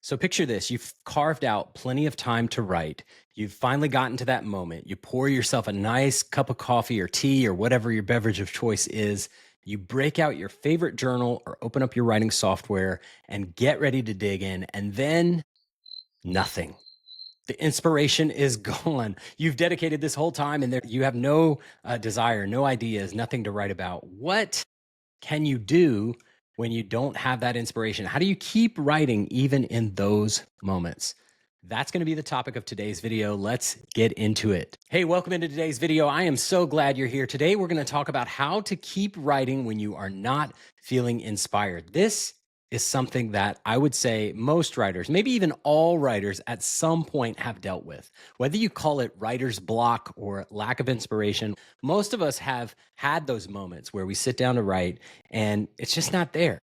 So picture this, you've carved out plenty of time to write. You've finally gotten to that moment. You pour yourself a nice cup of coffee or tea or whatever your beverage of choice is. You break out your favorite journal or open up your writing software and get ready to dig in. And then nothing. The inspiration is gone. You've dedicated this whole time and you have no desire, no ideas, nothing to write about. What can you do when you don't have that inspiration? How do you keep writing even in those moments? That's going to be the topic of today's video. Let's get into it. Hey, welcome into today's video. I am so glad you're here. Today, we're going to talk about how to keep writing when you are not feeling inspired. This is something that I would say most writers, maybe even all writers at some point have dealt with. Whether you call it writer's block or lack of inspiration, most of us have had those moments where we sit down to write and it's just not there.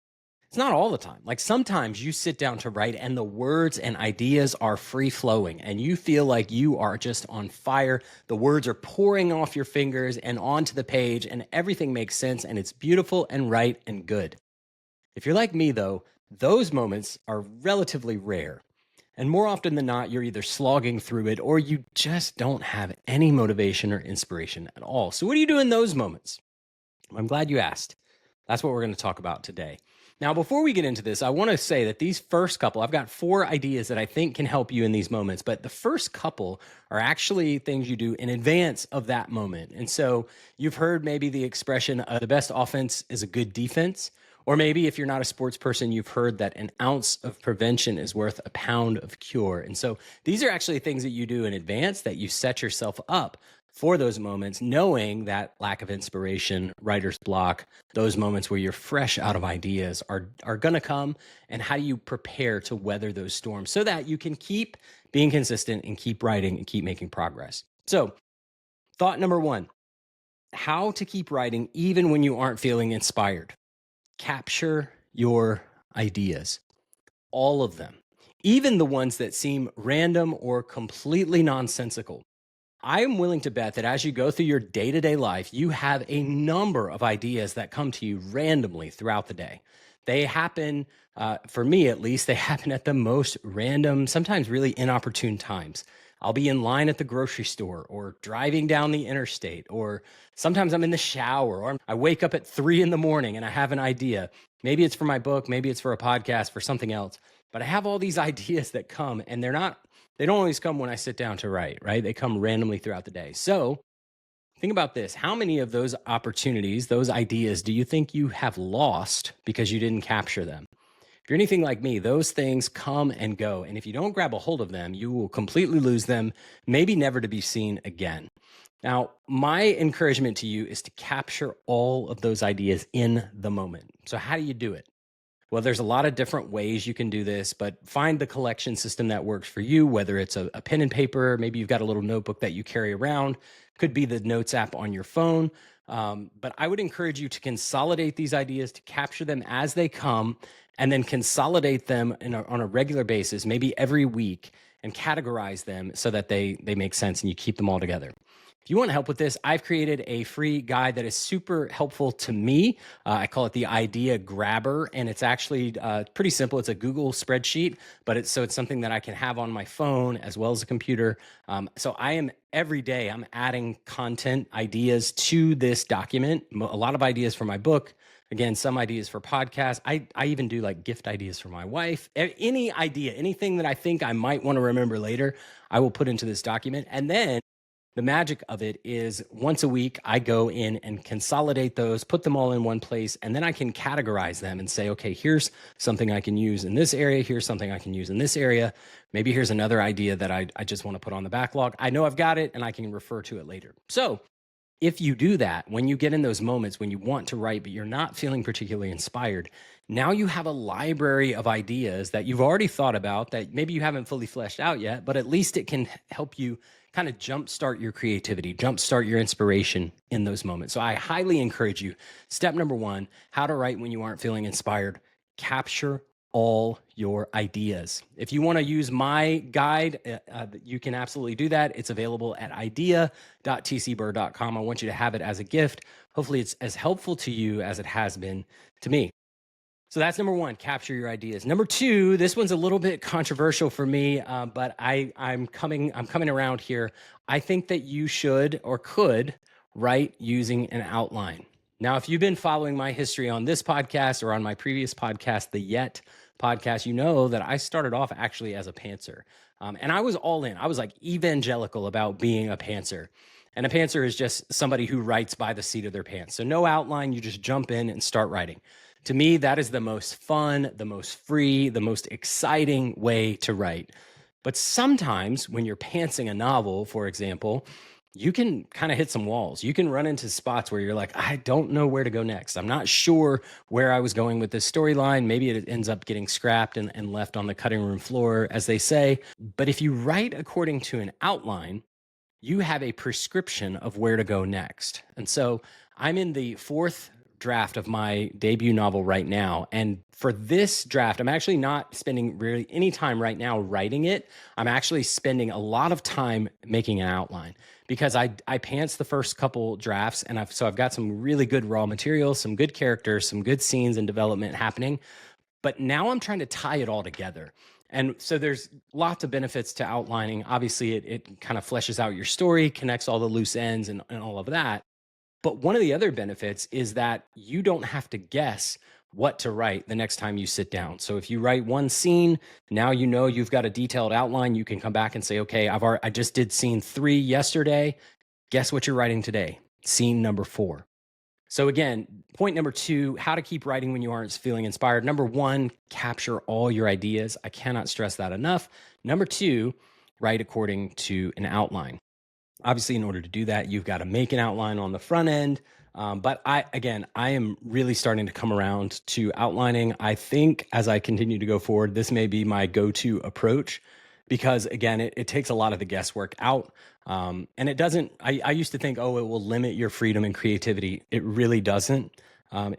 It's not all the time. Like sometimes you sit down to write and the words and ideas are free flowing and you feel like you are just on fire. The words are pouring off your fingers and onto the page and everything makes sense and it's beautiful and right and good. If you're like me, though, those moments are relatively rare. And more often than not, you're either slogging through it or you just don't have any motivation or inspiration at all. So, what do you do in those moments? I'm glad you asked. That's what we're going to talk about today. Now, before we get into this, I want to say that these first couple, I've got 4 ideas that I think can help you in these moments, but the first couple are actually things you do in advance of that moment. And so you've heard maybe the expression, the best offense is a good defense. Or maybe if you're not a sports person, you've heard that an ounce of prevention is worth a pound of cure. And so these are actually things that you do in advance that you set yourself up for those moments, knowing that lack of inspiration, writer's block, those moments where you're fresh out of ideas are going to come. And how do you prepare to weather those storms so that you can keep being consistent and keep writing and keep making progress? So, thought number 1, how to keep writing even when you aren't feeling inspired. Capture your ideas, all of them, even the ones that seem random or completely nonsensical. I am willing to bet that as you go through your day to day life, you have a number of ideas that come to you randomly throughout the day. They happen, for me at least, they happen at the most random, sometimes really inopportune times. I'll be in line at the grocery store or driving down the interstate, or sometimes I'm in the shower, or I wake up at 3 in the morning and I have an idea. Maybe it's for my book, maybe it's for a podcast, for something else. But I have all these ideas that come and they don't always come when I sit down to write, right? They come randomly throughout the day. So think about this. How many of those opportunities, those ideas, do you think you have lost because you didn't capture them? If you're anything like me, those things come and go. And if you don't grab a hold of them, you will completely lose them, maybe never to be seen again. Now, my encouragement to you is to capture all of those ideas in the moment. So, how do you do it? Well, there's a lot of different ways you can do this, but find the collection system that works for you, whether it's a pen and paper, maybe you've got a little notebook that you carry around, could be the notes app on your phone. But I would encourage you to consolidate these ideas, to capture them as they come, and then consolidate them on a regular basis, maybe every week, and categorize them so that they make sense and you keep them all together. If you want help with this, I've created a free guide that is super helpful to me. I call it the Idea Grabber, and it's actually pretty simple. It's a Google spreadsheet, but it's something that I can have on my phone as well as a computer. So I am every day I'm adding content ideas to this document. A lot of ideas for my book. Again, some ideas for podcasts. I even do like gift ideas for my wife. Any idea, anything that I think I might want to remember later, I will put into this document, and then the magic of it is once a week, I go in and consolidate those, put them all in one place, and then I can categorize them and say, okay, here's something I can use in this area. Here's something I can use in this area. Maybe here's another idea that I just want to put on the backlog. I know I've got it and I can refer to it later. So if you do that, when you get in those moments when you want to write, but you're not feeling particularly inspired, now you have a library of ideas that you've already thought about that maybe you haven't fully fleshed out yet, but at least it can help you kind of jumpstart your creativity, jumpstart your inspiration in those moments. So I highly encourage you. Step number 1, how to write when you aren't feeling inspired. Capture all your ideas. If you want to use my guide, you can absolutely do that. It's available at idea.tcbird.com. I want you to have it as a gift. Hopefully it's as helpful to you as it has been to me. So that's number one, capture your ideas. Number two, this one's a little bit controversial for me, but I'm coming around here. I think that you should or could write using an outline. Now, if you've been following my history on this podcast or on my previous podcast, the Yet podcast, you know that I started off actually as a pantser. And I was all in. I was like evangelical about being a pantser. And a pantser is just somebody who writes by the seat of their pants. So no outline, you just jump in and start writing. To me, that is the most fun, the most free, the most exciting way to write. But sometimes when you're pantsing a novel, for example, you can kind of hit some walls. You can run into spots where you're like, I don't know where to go next. I'm not sure where I was going with this storyline. Maybe it ends up getting scrapped and left on the cutting room floor, as they say. But if you write according to an outline, you have a prescription of where to go next. And so I'm in the fourth draft of my debut novel right now. And for this draft, I'm actually not spending really any time right now writing it. I'm actually spending a lot of time making an outline because I pants the first couple drafts, and I've got some really good raw material, some good characters, some good scenes and development happening. But now I'm trying to tie it all together. And so there's lots of benefits to outlining. Obviously, it kind of fleshes out your story, connects all the loose ends and all of that. But one of the other benefits is that you don't have to guess what to write the next time you sit down. So if you write one scene, now you know you've got a detailed outline. You can come back and say, okay, I just did scene 3 yesterday. Guess what you're writing today? Scene number 4. So again, point number 2, how to keep writing when you aren't feeling inspired. Number 1, capture all your ideas. I cannot stress that enough. Number 2, write according to an outline. Obviously, in order to do that, you've got to make an outline on the front end. But I am really starting to come around to outlining. I think as I continue to go forward, this may be my go-to approach because, again, it takes a lot of the guesswork out. And it doesn't, I used to think, oh, it will limit your freedom and creativity. It really doesn't.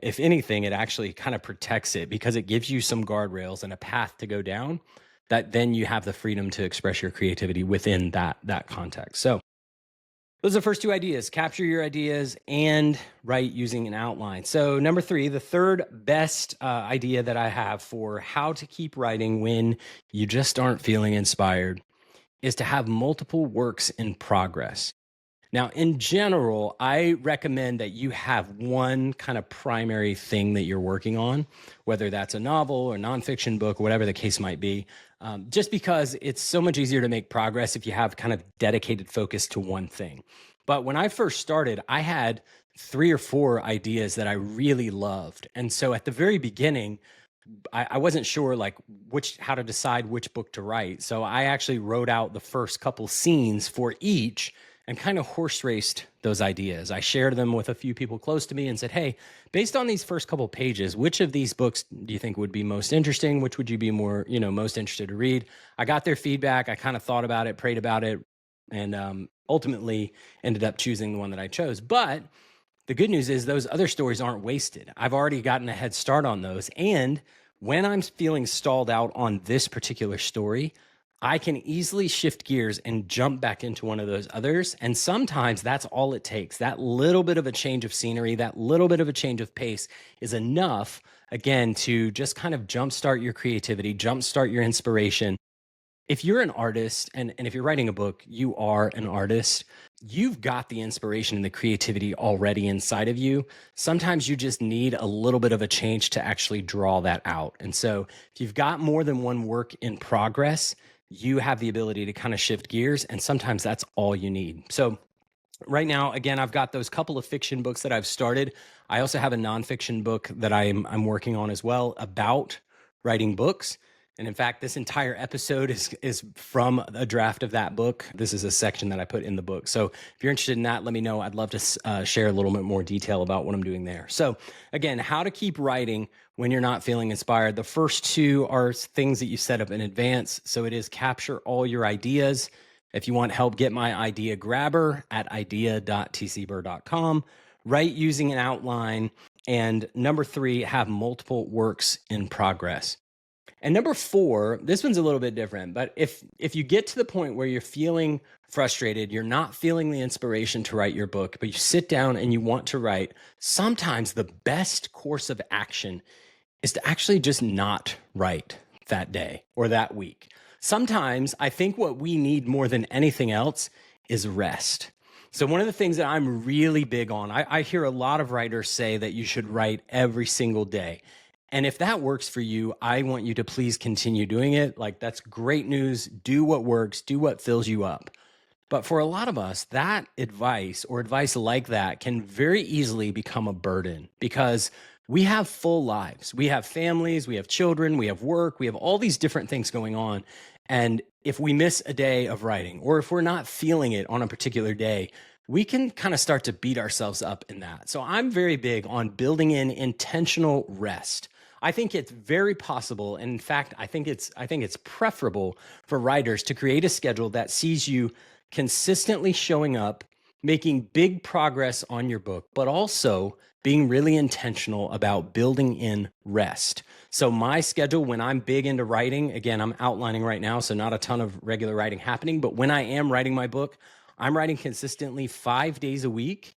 If anything, it actually kind of protects it because it gives you some guardrails and a path to go down that then you have the freedom to express your creativity within that context. So those are the first 2 ideas, capture your ideas and write using an outline. So number 3, the third best idea that I have for how to keep writing when you just aren't feeling inspired is to have multiple works in progress. Now, in general, I recommend that you have one kind of primary thing that you're working on, whether that's a novel or nonfiction book, whatever the case might be, just because it's so much easier to make progress if you have kind of dedicated focus to one thing. But when I first started, I had 3 or 4 ideas that I really loved. And so at the very beginning, I wasn't sure like how to decide which book to write. So I actually wrote out the first couple scenes for each and kind of horse raced those ideas. I shared them with a few people close to me and said, hey, based on these first couple pages, which of these books do you think would be most interesting? Which would you be more, most interested to read? I got their feedback. I kind of thought about it, prayed about it, and ultimately ended up choosing the one that I chose. But the good news is those other stories aren't wasted. I've already gotten a head start on those. And when I'm feeling stalled out on this particular story, I can easily shift gears and jump back into one of those others. And sometimes that's all it takes. That little bit of a change of scenery, that little bit of a change of pace is enough, again, to just kind of jumpstart your creativity, jumpstart your inspiration. If you're an artist, and if you're writing a book, you are an artist, you've got the inspiration and the creativity already inside of you. Sometimes you just need a little bit of a change to actually draw that out. And so if you've got more than one work in progress, you have the ability to kind of shift gears, and sometimes that's all you need. So right now, again, I've got those couple of fiction books that I've started. I also have a nonfiction book that I'm working on as well about writing books. And in fact, this entire episode is from a draft of that book. This is a section that I put in the book. So if you're interested in that, let me know. I'd love to share a little bit more detail about what I'm doing there. So again, how to keep writing when you're not feeling inspired. The first 2 are things that you set up in advance. So it is capture all your ideas. If you want help, get my idea grabber at idea.tcbur.com. Write using an outline. And number 3, have multiple works in progress. And number 4, this one's a little bit different, but if you get to the point where you're feeling frustrated, you're not feeling the inspiration to write your book, but you sit down and you want to write, sometimes the best course of action is to actually just not write that day or that week. Sometimes I think what we need more than anything else is rest. So, one of the things that I'm really big on, I hear a lot of writers say that you should write every single day. And if that works for you, I want you to please continue doing it. Like, that's great news. Do what works, do what fills you up. But for a lot of us, that advice or advice like that can very easily become a burden because we have full lives. We have families, we have children, we have work, we have all these different things going on. And if we miss a day of writing, or if we're not feeling it on a particular day, we can kind of start to beat ourselves up in that. So I'm very big on building in intentional rest. I think it's very possible. And in fact, I think it's preferable for writers to create a schedule that sees you consistently showing up, making big progress on your book, but also being really intentional about building in rest. So, my schedule when I'm big into writing, again, I'm outlining right now, so not a ton of regular writing happening, but when I am writing my book, I'm writing consistently 5 days a week.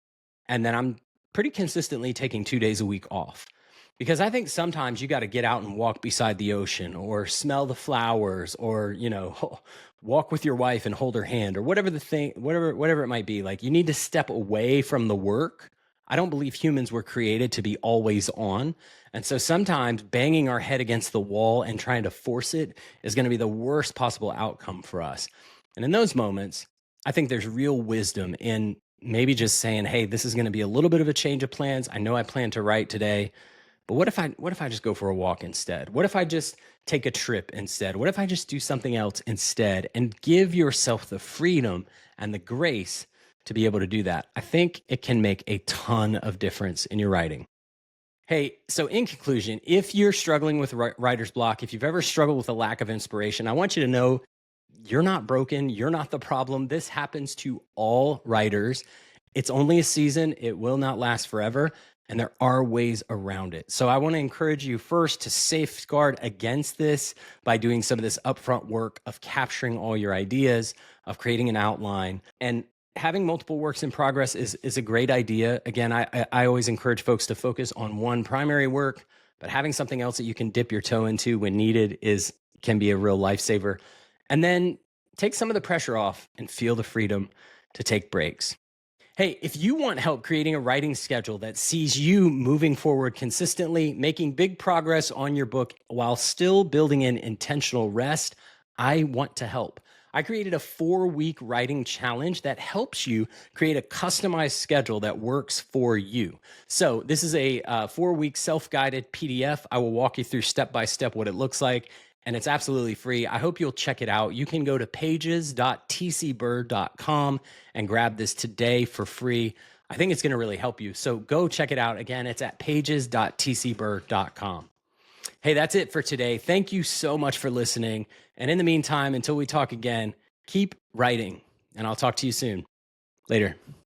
And then I'm pretty consistently taking 2 days a week off. Because I think sometimes you got to get out and walk beside the ocean or smell the flowers or, walk with your wife and hold her hand or whatever the thing, whatever it might be. Like you need to step away from the work. I don't believe humans were created to be always on. And so sometimes banging our head against the wall and trying to force it is going to be the worst possible outcome for us. And in those moments, I think there's real wisdom in maybe just saying, hey, this is going to be a little bit of a change of plans. I know I plan to write today, but what if I just go for a walk instead? What if I just take a trip instead? What if I just do something else instead and give yourself the freedom and the grace to be able to do that? I think it can make a ton of difference in your writing. Hey, so in conclusion, if you're struggling with writer's block, if you've ever struggled with a lack of inspiration, I want you to know you're not broken. You're not the problem. This happens to all writers. It's only a season, it will not last forever. And there are ways around it. So I want to encourage you first to safeguard against this by doing some of this upfront work of capturing all your ideas, of creating an outline. And having multiple works in progress is a great idea. Again, I always encourage folks to focus on one primary work, but having something else that you can dip your toe into when needed can be a real lifesaver. And then take some of the pressure off and feel the freedom to take breaks. Hey, if you want help creating a writing schedule that sees you moving forward consistently, making big progress on your book while still building in intentional rest, I want to help. I created a 4-week writing challenge that helps you create a customized schedule that works for you. So, this is a 4-week self guided PDF. I will walk you through step by step what it looks like, and it's absolutely free. I hope you'll check it out. You can go to pages.tcbird.com and grab this today for free. I think it's going to really help you. So go check it out. Again, it's at pages.tcbird.com. Hey, that's it for today. Thank you so much for listening. And in the meantime, until we talk again, keep writing, and I'll talk to you soon. Later.